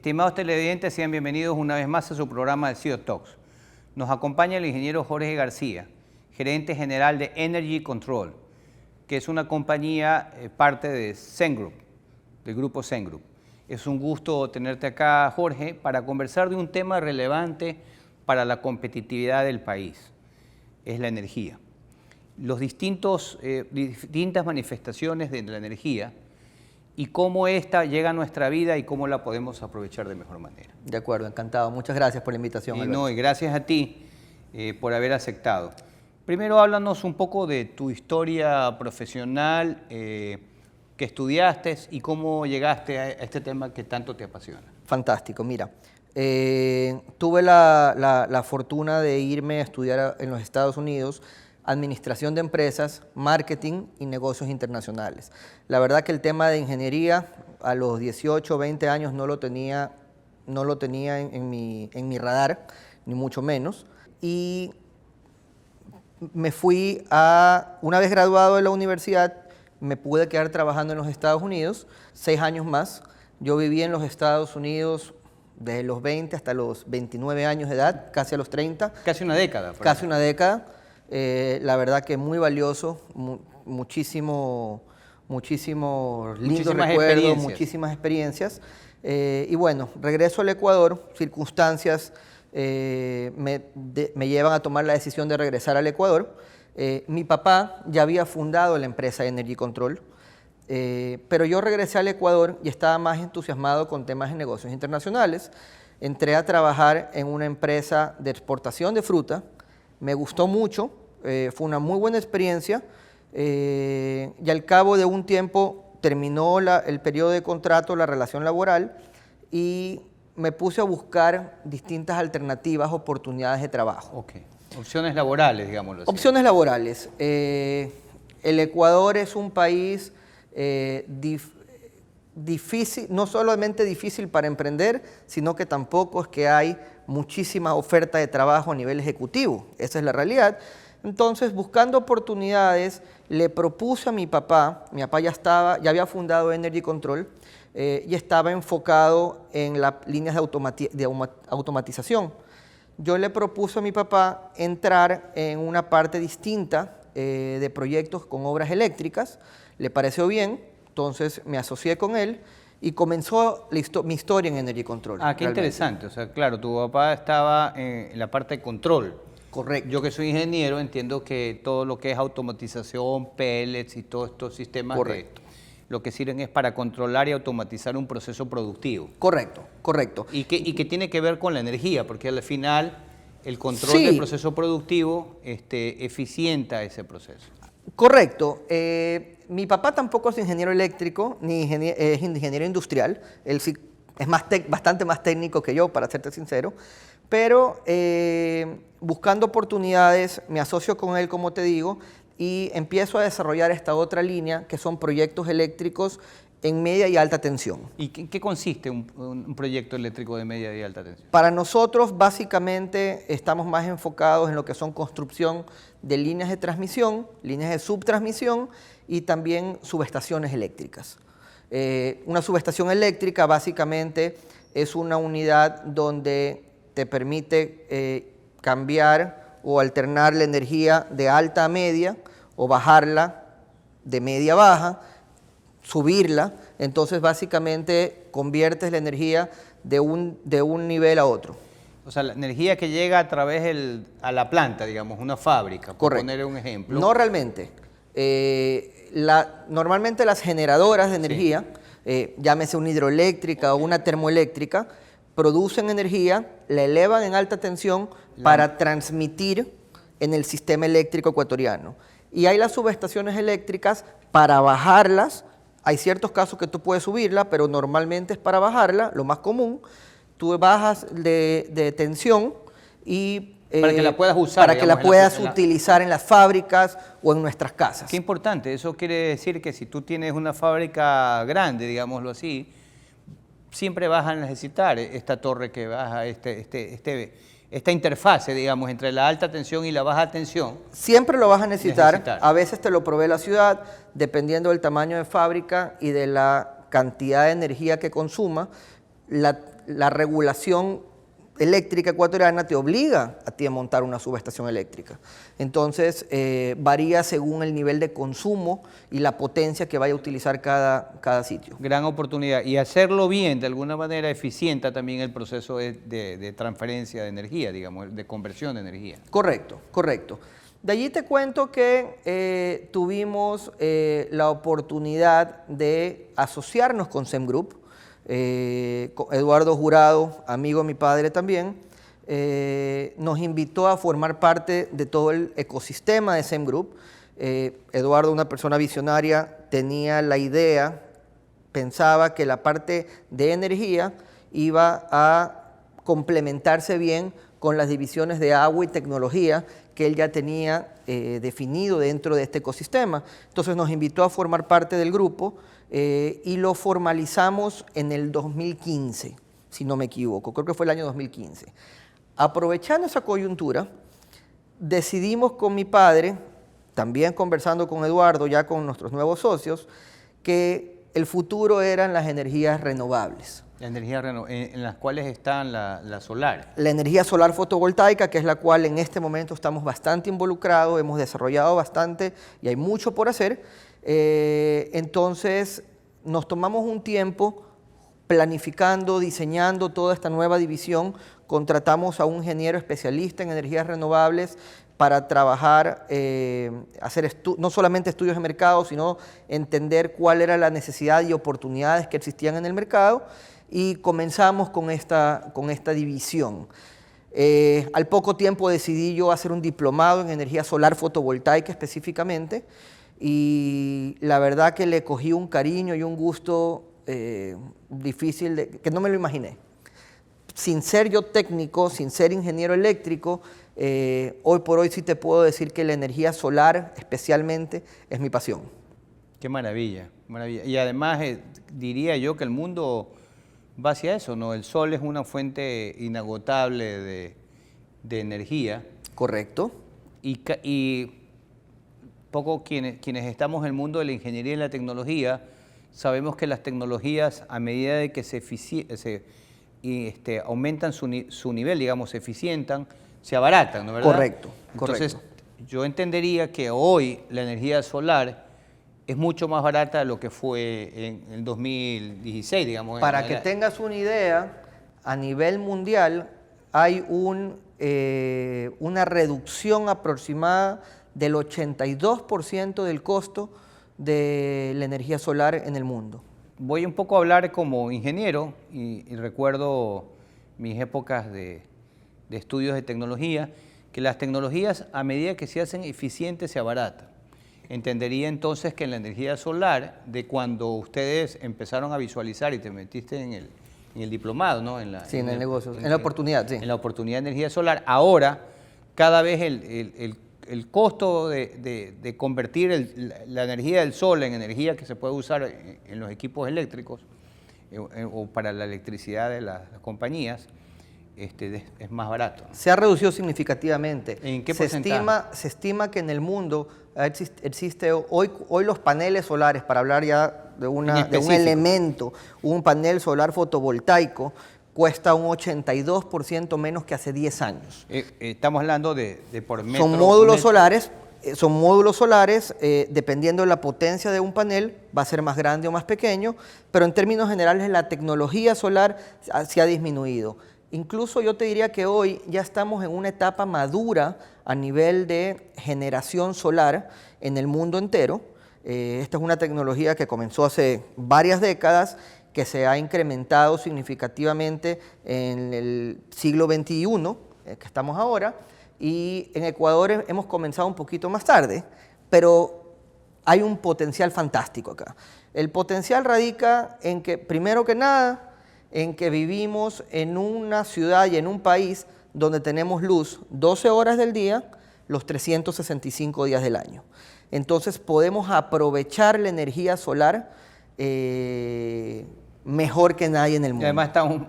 Estimados televidentes, sean bienvenidos una vez más a su programa de CEO Talks. Nos acompaña el ingeniero Jorge García, gerente general de Energy Control, que es una compañía parte de Cengroup, del grupo Cengroup. Es un gusto tenerte acá, Jorge, para conversar de un tema relevante para la competitividad del país. Es la energía. Las distintas manifestaciones de la energía y cómo esta llega a nuestra vida y cómo la podemos aprovechar de mejor manera. De acuerdo, encantado. Muchas gracias por la invitación, Alberto. Y gracias a ti por haber aceptado. Primero, háblanos un poco de tu historia profesional, que estudiaste y cómo llegaste a este tema que tanto te apasiona. Fantástico, mira. Tuve la fortuna de irme a estudiar en los Estados Unidos Administración de Empresas, Marketing y Negocios Internacionales. La verdad que el tema de ingeniería a los 18 o 20 años no lo tenía en mi radar, ni mucho menos. Y me fui una vez graduado de la universidad, me pude quedar trabajando en los Estados Unidos 6 años más. Yo viví en los Estados Unidos desde los 20 hasta los 29 años de edad, casi a los 30. Casi una década. Casi una década. La verdad que muy valioso, muchísimos lindos recuerdos, muchísimas experiencias. Y bueno, regreso al Ecuador, circunstancias me llevan a tomar la decisión de regresar al Ecuador. Mi papá ya había fundado la empresa Energy Control, pero yo regresé al Ecuador y estaba más entusiasmado con temas de negocios internacionales. Entré a trabajar en una empresa de exportación de fruta. Me gustó mucho, fue una muy buena experiencia y al cabo de un tiempo terminó el periodo de contrato, la relación laboral, y me puse a buscar distintas alternativas, oportunidades de trabajo. Ok, opciones laborales, digámoslo así. Opciones laborales. El Ecuador es un país difícil, no solamente difícil para emprender, sino que tampoco es que hay muchísima oferta de trabajo a nivel ejecutivo. Esa es la realidad. Entonces, buscando oportunidades, le propuse a mi papá ya había fundado Energy Control y estaba enfocado en las líneas de automatización. Yo le propuse a mi papá entrar en una parte distinta de proyectos con obras eléctricas. Le pareció bien, entonces me asocié con él y comenzó mi historia en Energy Control. Ah, qué interesante. O sea, claro, tu papá estaba en la parte de control. Correcto. Yo que soy ingeniero entiendo que todo lo que es automatización, pellets y todos estos sistemas lo que sirven es para controlar y automatizar un proceso productivo. Correcto, correcto. Y que tiene que ver con la energía, porque al final el control del proceso productivo eficienta ese proceso. Correcto. Mi papá tampoco es ingeniero eléctrico, ni es ingeniero industrial. Él sí es bastante más técnico que yo, para serte sincero. Pero buscando oportunidades, me asocio con él, como te digo, y empiezo a desarrollar esta otra línea, que son proyectos eléctricos en media y alta tensión. ¿Y qué consiste un proyecto eléctrico de media y alta tensión? Para nosotros, básicamente, estamos más enfocados en lo que son construcción de líneas de transmisión, líneas de subtransmisión y también subestaciones eléctricas. Una subestación eléctrica, básicamente, es una unidad donde te permite cambiar o alternar la energía de alta a media o bajarla de media a baja, subirla. Entonces, básicamente, conviertes la energía de un nivel a otro. O sea, la energía que llega a través a la planta, digamos, una fábrica, por poner un ejemplo. No realmente. Normalmente las generadoras de energía, llámese una hidroeléctrica o una termoeléctrica, producen energía, la elevan en alta tensión para transmitir en el sistema eléctrico ecuatoriano. Y hay las subestaciones eléctricas para bajarlas. Hay ciertos casos que tú puedes subirla, pero normalmente es para bajarla, lo más común. Tú bajas de tensión y para que la puedas usar. Para que la puedas utilizar en las fábricas o en nuestras casas. Qué importante. Eso quiere decir que si tú tienes una fábrica grande, digámoslo así, siempre vas a necesitar esta torre que baja, esta interfase, digamos, entre la alta tensión y la baja tensión. Siempre lo vas a necesitar. A veces te lo provee la ciudad, dependiendo del tamaño de fábrica y de la cantidad de energía que consuma. la regulación eléctrica ecuatoriana te obliga a ti a montar una subestación eléctrica. Entonces, varía según el nivel de consumo y la potencia que vaya a utilizar cada sitio. Gran oportunidad. Y hacerlo bien, de alguna manera, eficienta también el proceso de transferencia de energía, digamos, de conversión de energía. Correcto, correcto. De allí te cuento que tuvimos la oportunidad de asociarnos con SEM Group. Eduardo Jurado, amigo de mi padre también, nos invitó a formar parte de todo el ecosistema de SEM Group. Eduardo, una persona visionaria, tenía la idea, pensaba que la parte de energía iba a complementarse bien con las divisiones de agua y tecnología que él ya tenía definido dentro de este ecosistema. Entonces nos invitó a formar parte del grupo y lo formalizamos en el 2015, si no me equivoco, creo que fue el año 2015. Aprovechando esa coyuntura, decidimos con mi padre, también conversando con Eduardo, ya con nuestros nuevos socios, que el futuro eran las energías renovables. La energía en las cuales están la solar. La energía solar fotovoltaica, que es la cual en este momento estamos bastante involucrados, hemos desarrollado bastante y hay mucho por hacer. Entonces nos tomamos un tiempo planificando, diseñando toda esta nueva división, contratamos a un ingeniero especialista en energías renovables para trabajar, hacer no solamente estudios de mercado, sino entender cuál era la necesidad y oportunidades que existían en el mercado, y comenzamos con esta división. Al poco tiempo decidí yo hacer un diplomado en energía solar fotovoltaica específicamente, y la verdad que le cogí un cariño y un gusto difícil, que no me lo imaginé. Sin ser yo técnico, sin ser ingeniero eléctrico, hoy por hoy sí te puedo decir que la energía solar especialmente es mi pasión. Qué maravilla, maravilla. Y además diría yo que el mundo va hacia eso, ¿no? El sol es una fuente inagotable de energía. Correcto. Y poco quienes estamos en el mundo de la ingeniería y la tecnología, sabemos que las tecnologías, a medida de que aumentan su nivel, digamos, se eficientan, se abaratan, ¿no es verdad? Correcto, Entonces, correcto. yo entendería que hoy la energía solar es mucho más barata de lo que fue en el 2016, digamos. Para que tengas una idea, a nivel mundial hay una reducción aproximada del 82% del costo de la energía solar en el mundo. Voy un poco a hablar como ingeniero y recuerdo mis épocas de estudios de tecnología, que las tecnologías a medida que se hacen eficientes se abaratan. Entendería entonces que en la energía solar, de cuando ustedes empezaron a visualizar y te metiste en el diplomado, ¿no? En el negocio, en la oportunidad, sí. En la oportunidad de energía solar, ahora cada vez el costo de convertir la energía del sol en energía que se puede usar en los equipos eléctricos o para la electricidad de las compañías, es más barato. Se ha reducido significativamente. ¿En qué porcentaje? Se estima que en el mundo existe hoy los paneles solares, para hablar ya de un elemento, un panel solar fotovoltaico, cuesta un 82% menos que hace 10 años. Estamos hablando de por metro. Son módulos solares, dependiendo de la potencia de un panel, va a ser más grande o más pequeño, pero en términos generales la tecnología solar se ha disminuido. Incluso yo te diría que hoy ya estamos en una etapa madura a nivel de generación solar en el mundo entero. Esta es una tecnología que comenzó hace varias décadas, que se ha incrementado significativamente en el siglo XXI, que estamos ahora, y en Ecuador hemos comenzado un poquito más tarde, pero hay un potencial fantástico acá. El potencial radica en que, primero que nada, en que vivimos en una ciudad y en un país donde tenemos luz 12 horas del día, los 365 días del año. Entonces podemos aprovechar la energía solar mejor que nadie en el mundo. Y además estamos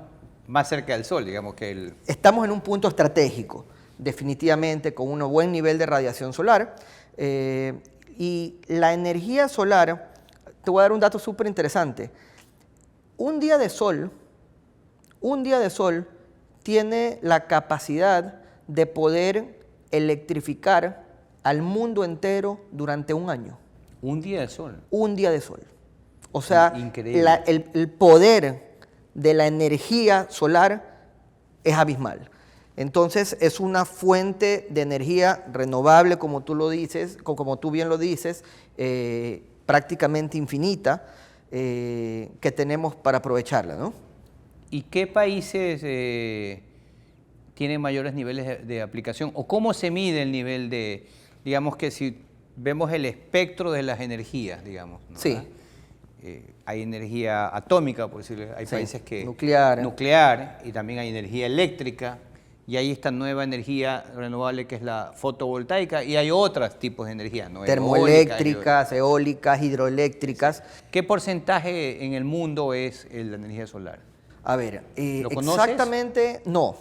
más cerca del sol, digamos que Estamos en un punto estratégico, definitivamente, con un buen nivel de radiación solar. Y la energía solar, te voy a dar un dato súper interesante. Un día de sol Un día de sol tiene la capacidad de poder electrificar al mundo entero durante un año. Un día de sol. Un día de sol. O sea, Increíble. el poder de la energía solar es abismal. Entonces, es una fuente de energía renovable, como tú lo dices, como tú bien lo dices, prácticamente infinita, que tenemos para aprovecharla, ¿no? ¿Y qué países tienen mayores niveles de aplicación? ¿O cómo se mide el nivel de, digamos que si vemos el espectro de las energías, digamos, ¿no? Sí. Hay energía atómica, por decirlo, hay Sí, países que... nuclear. Y también hay energía eléctrica, y hay esta nueva energía renovable que es la fotovoltaica, y hay otros tipos de energía, ¿no? Termoeléctricas, eólicas, hidroeléctricas. ¿Qué porcentaje en el mundo es la energía solar? A ver, ¿Lo conoces? exactamente, no,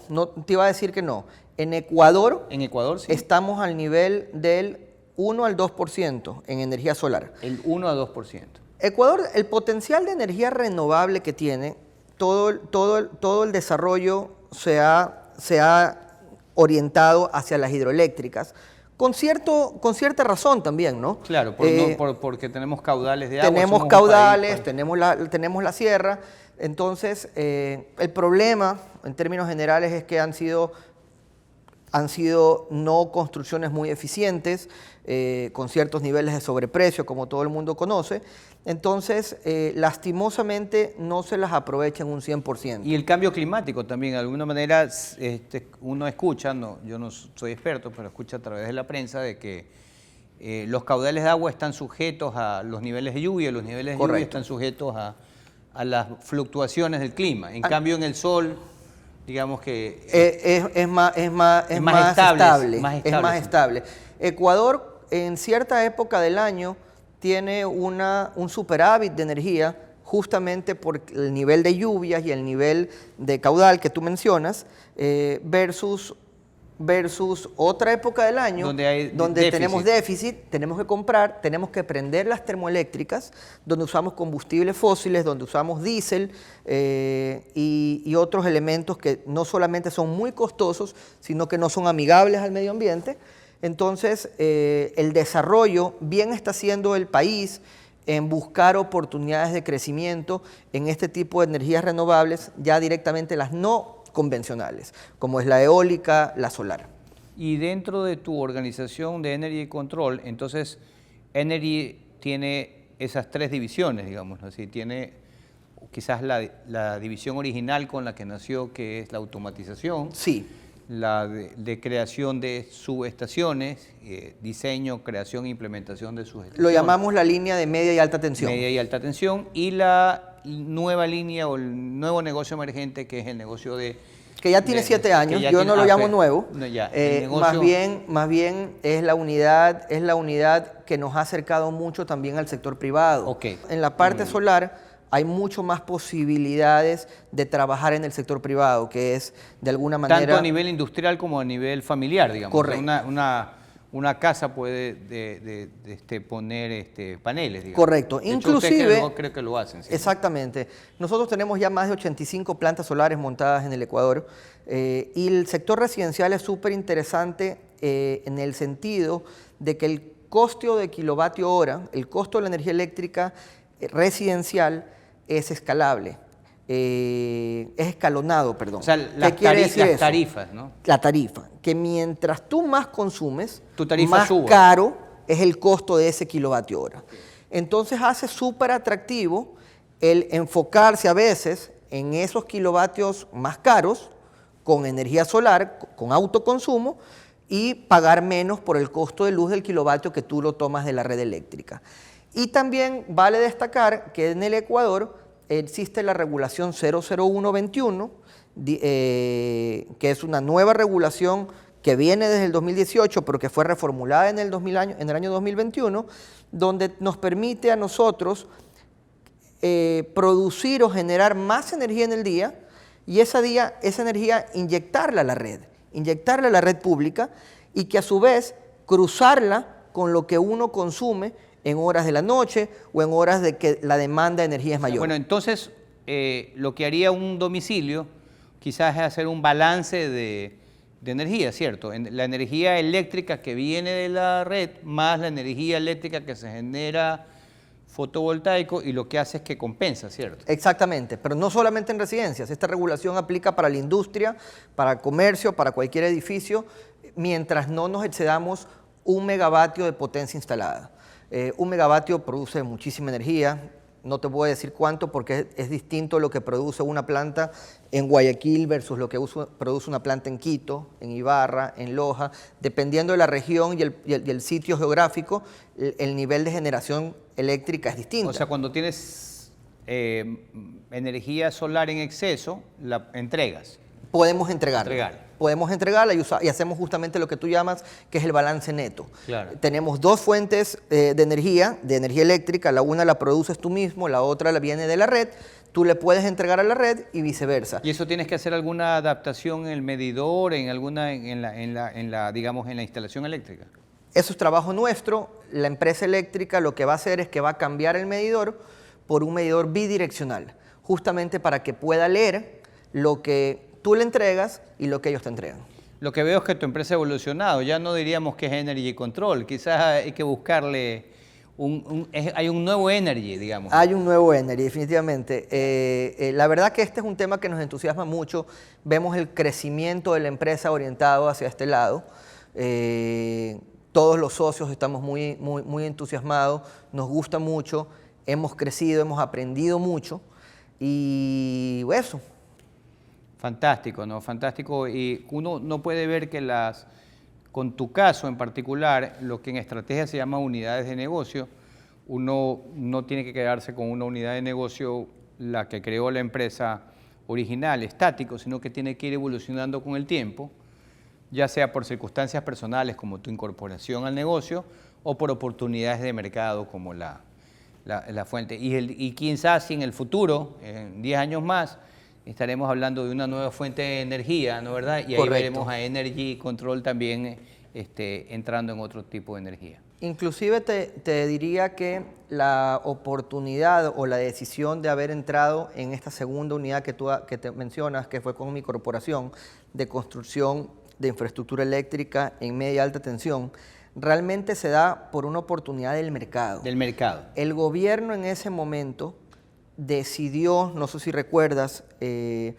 te iba a decir que no. En Ecuador, En Ecuador, sí. estamos al nivel del 1 al 2% en energía solar. El 1 a 2%. Ecuador, el potencial de energía renovable que tiene, todo el desarrollo se ha orientado hacia las hidroeléctricas, con cierta razón también, ¿no? Claro, porque tenemos caudales de agua. Tenemos caudales, tenemos la sierra. Entonces, el problema, en términos generales, es que han sido no construcciones muy eficientes, con ciertos niveles de sobreprecio, como todo el mundo conoce. Entonces, lastimosamente, no se las aprovecha en un 100%. Y el cambio climático también, de alguna manera, uno escucha, yo no soy experto, pero escucha a través de la prensa de que los caudales de agua están sujetos a los niveles de lluvia, los niveles de lluvia están sujetos a las fluctuaciones del clima. En cambio, en el sol, digamos que... es más estable. Ecuador, en cierta época del año, tiene un superávit de energía, justamente por el nivel de lluvias y el nivel de caudal que tú mencionas, versus otra época del año donde tenemos déficit, tenemos que comprar, tenemos que prender las termoeléctricas, donde usamos combustibles fósiles, donde usamos diésel y otros elementos que no solamente son muy costosos, sino que no son amigables al medio ambiente. Entonces, el desarrollo bien está haciendo el país en buscar oportunidades de crecimiento en este tipo de energías renovables, ya directamente las no convencionales, como es la eólica, la solar. Y dentro de tu organización de Energy Control, entonces Energy tiene esas tres divisiones, digamos, ¿no? Así, tiene quizás la división original con la que nació, que es la automatización. Sí. La de creación de subestaciones, diseño, creación e implementación de subestaciones. Lo llamamos la línea de media y alta tensión. Media y alta tensión. Y la nueva línea o el nuevo negocio emergente, que es el negocio de... Que ya tiene 7 años, yo no lo llamo nuevo. No, ya, más bien es la unidad que nos ha acercado mucho también al sector privado. Okay. En la parte solar hay mucho más posibilidades de trabajar en el sector privado, que es de alguna manera... Tanto a nivel industrial como a nivel familiar, digamos. Correcto. Una casa puede poner paneles, digamos. Correcto. Inclusive... creo que lo hacen. ¿Sí? Exactamente. Nosotros tenemos ya más de 85 plantas solares montadas en el Ecuador y el sector residencial es súper interesante en el sentido de que el costo de kilovatio hora, el costo de la energía eléctrica residencial es escalable, es escalonado, perdón. O sea, las tarifas, ¿no? La tarifa, que mientras tú más consumes, tu tarifa más caro es el costo de ese kilovatio hora. Entonces hace súper atractivo el enfocarse a veces en esos kilovatios más caros, con energía solar, con autoconsumo, y pagar menos por el costo de luz del kilovatio que tú lo tomas de la red eléctrica. Y también vale destacar que en el Ecuador existe la regulación 00121, que es una nueva regulación que viene desde el 2018, pero que fue reformulada en el año 2021, donde nos permite a nosotros producir o generar más energía en el día y esa energía inyectarla a la red pública y que a su vez cruzarla con lo que uno consume en horas de la noche o en horas de que la demanda de energía es mayor. Bueno, entonces lo que haría un domicilio quizás es hacer un balance de energía, ¿cierto? La energía eléctrica que viene de la red más la energía eléctrica que se genera fotovoltaico y lo que hace es que compensa, ¿cierto? Exactamente, pero no solamente en residencias. Esta regulación aplica para la industria, para el comercio, para cualquier edificio, mientras no nos excedamos 1 megavatio de potencia instalada. 1 megavatio produce muchísima energía. No te voy a decir cuánto porque es distinto lo que produce una planta en Guayaquil versus lo que produce una planta en Quito, en Ibarra, en Loja. Dependiendo de la región y el sitio geográfico, el nivel de generación eléctrica es distinto. O sea, cuando tienes energía solar en exceso, la entregas. Podemos entregarla. Podemos entregarla y hacemos justamente lo que tú llamas, que es el balance neto. Claro. Tenemos 2 fuentes de energía eléctrica. La una la produces tú mismo, la otra la viene de la red. Tú le puedes entregar a la red y viceversa. ¿Y eso tienes que hacer alguna adaptación en el medidor, en la instalación eléctrica? Eso es trabajo nuestro. La empresa eléctrica lo que va a hacer es que va a cambiar el medidor por un medidor bidireccional, justamente para que pueda leer lo que tú le entregas y lo que ellos te entregan. Lo que veo es que tu empresa ha evolucionado. Ya no diríamos que es Energy Control. Quizás hay que buscarle hay un nuevo Energy, digamos. Hay un nuevo Energy, definitivamente. La verdad que este es un tema que nos entusiasma mucho. Vemos el crecimiento de la empresa orientado hacia este lado. Todos los socios estamos muy entusiasmados. Nos gusta mucho. Hemos crecido, hemos aprendido mucho. Y eso. Fantástico, ¿no? Fantástico. Y uno no puede ver que con tu caso en particular, lo que en estrategia se llama unidades de negocio, uno no tiene que quedarse con una unidad de negocio, la que creó la empresa original, estático, sino que tiene que ir evolucionando con el tiempo, ya sea por circunstancias personales como tu incorporación al negocio o por oportunidades de mercado como la fuente. Y quién sabe si en el futuro, en 10 años más, estaremos hablando de una nueva fuente de energía, ¿no, verdad? Y ahí Correcto. veremos a Energy Control también entrando en otro tipo de energía. Inclusive te diría que la oportunidad o la decisión de haber entrado en esta segunda unidad que te mencionas, que fue con mi corporación de construcción de infraestructura eléctrica en media y alta tensión, realmente se da por una oportunidad del mercado. Del mercado. El gobierno en ese momento decidió, no sé si recuerdas, que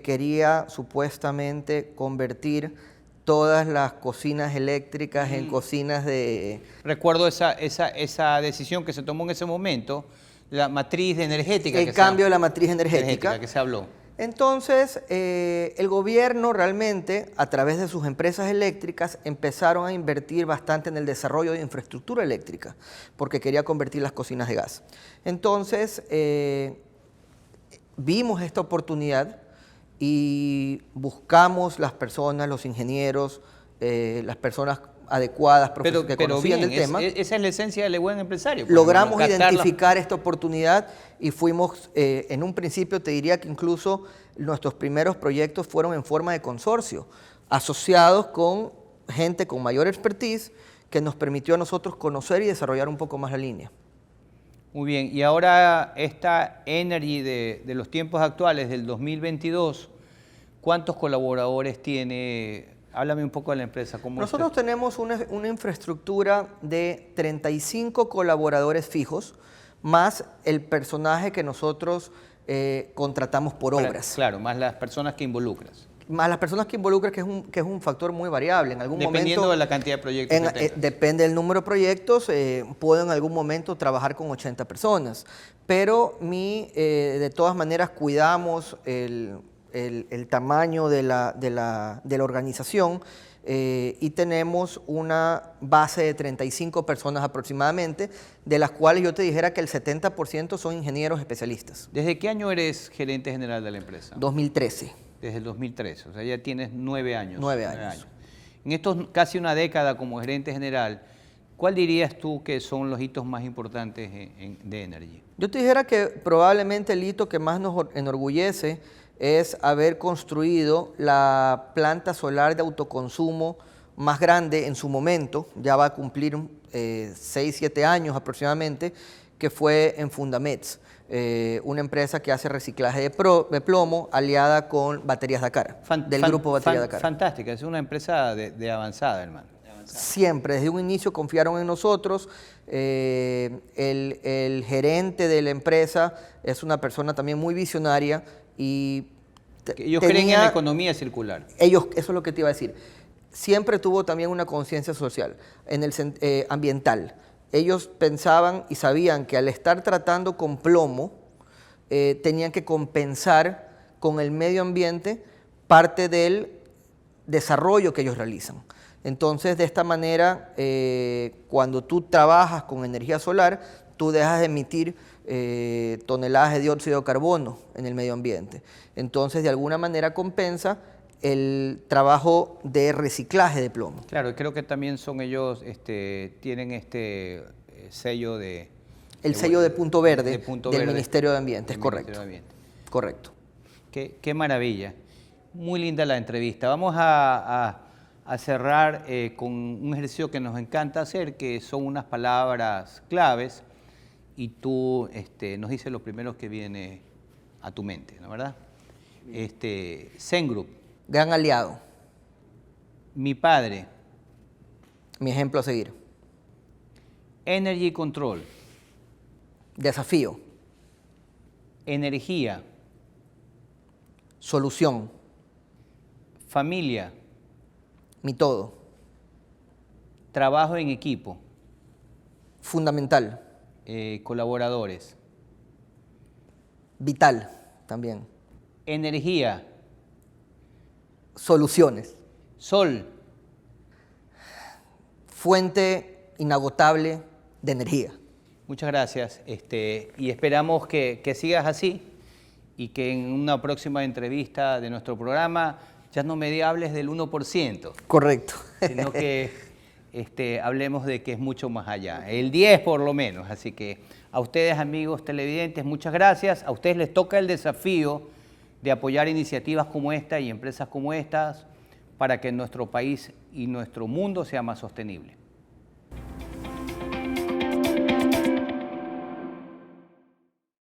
quería supuestamente convertir todas las cocinas eléctricas en cocinas de... Recuerdo esa decisión que se tomó en ese momento, la matriz energética. El cambio de la matriz energética. Que se habló. Entonces, el gobierno realmente, a través de sus empresas eléctricas, empezaron a invertir bastante en el desarrollo de infraestructura eléctrica, porque quería convertir las cocinas de gas. Entonces, vimos esta oportunidad y buscamos las personas, los ingenieros, las personas adecuadas, que conocían del tema. Esa es la esencia del buen empresario. Logramos identificar esta oportunidad y fuimos, en un principio te diría que incluso nuestros primeros proyectos fueron en forma de consorcio, asociados con gente con mayor expertise que nos permitió a nosotros conocer y desarrollar un poco más la línea. Muy bien, y ahora esta Energy de los tiempos actuales, del 2022, ¿cuántos colaboradores tiene? Háblame un poco de la empresa. Nosotros tenemos una infraestructura de 35 colaboradores fijos, más el personaje que nosotros contratamos por obras. Claro, más las personas que involucras. Más las personas que involucras, que es un factor muy variable. En algún Dependiendo momento, de la cantidad de proyectos que tengas. Depende del número de proyectos, puedo en algún momento trabajar con 80 personas. Pero de todas maneras cuidamos el tamaño de la organización y tenemos una base de 35 personas aproximadamente, de las cuales yo te dijera que el 70% son ingenieros especialistas. ¿Desde qué año eres gerente general de la empresa? 2013. Desde el 2013, o sea, ya tienes 9 años. 9 años. En estos casi una década como gerente general, ¿cuál dirías tú que son los hitos más importantes de Energy? Yo te dijera que probablemente el hito que más nos enorgullece es haber construido la planta solar de autoconsumo más grande en su momento, ya va a cumplir 6, 7 años aproximadamente, que fue en Fundameds, una empresa que hace reciclaje de plomo aliada con Baterías Dakar, del grupo Baterías Dakar. Fantástica, es una empresa de avanzada, hermano. Siempre, desde un inicio confiaron en nosotros. El gerente de la empresa es una persona también muy visionaria y ellos creen en la economía circular. Ellos, eso es lo que te iba a decir. Siempre tuvo también una conciencia social, ambiental. Ellos pensaban y sabían que al estar tratando con plomo, tenían que compensar con el medio ambiente parte del desarrollo que ellos realizan. Entonces, de esta manera, cuando tú trabajas con energía solar, tú dejas de emitir toneladas de dióxido de carbono en el medio ambiente. Entonces, de alguna manera compensa el trabajo de reciclaje de plomo. Claro, creo que también son ellos, tienen sello de... El sello de punto verde del Ministerio de Ambiente, es correcto. Correcto. Qué maravilla. Muy linda la entrevista. Vamos a cerrar con un ejercicio que nos encanta hacer, que son unas palabras claves, y tú nos dices lo primero que viene a tu mente, ¿no, verdad? Zen Group. Gran aliado. Mi padre. Mi ejemplo a seguir. Energy Control. Desafío. Energía. Solución. Familia. Mi todo. Trabajo en equipo. Fundamental. Colaboradores. Vital también. Energía. Soluciones. Sol. Fuente inagotable de energía. Muchas gracias y esperamos que sigas así y que en una próxima entrevista de nuestro programa ya no me hables del 1%. Correcto. Sino que hablemos de que es mucho más allá, el 10 por lo menos. Así que a ustedes, amigos televidentes, muchas gracias. A ustedes les toca el desafío de apoyar iniciativas como esta y empresas como estas para que nuestro país y nuestro mundo sea más sostenible.